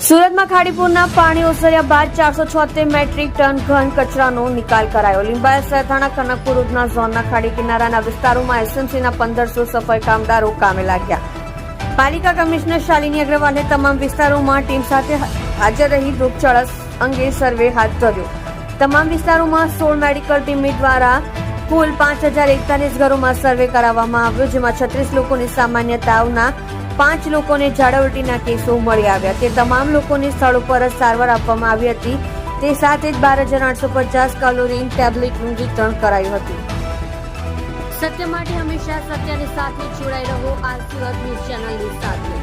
સુરતમાં ખાડીપુરના પાણી ઓસર્યા બાદ 476 મેટ્રિક ટન ઘન કચરાનો નિકાલ કરાયો. લિંબાયત સહથાણા કનકપુર ઉધના ઝોનના ખાડી કિનારાના વિસ્તારોમાં એસએમસીના 1500 સફાઈ કામદારો કામે લાગ્યા. પાલિકા કમિશનર શાલિની અગ્રવાલે તમામ વિસ્તારોમાં ટીમ સાથે હાજર રહી રોગચાળા અંગે સર્વે હાથ ધર્યો. તમામ વિસ્તારોમાં 16 મેડિકલ ટીમ દ્વારા કુલ 5041 ઘરોમાં સર્વે કરાવવામાં આવ્યો, જેમાં 36 લોકોને સામાન્ય તાવના 5 લોકોને ઝાડા ઉલટીના કેસો મળી આવ્યા. તે તમામ લોકોને સ્થળો પર જ સારવાર આપવામાં આવી હતી. તે સાથે જ 12,850 કેલોરીન ટેબ્લેટનું વિતરણ કરાયું હતું. સત્ય માટે હંમેશા સત્યની સાથે જોડાઈ રહો. આ સુરત ન્યૂઝ ચેનલની સાથે.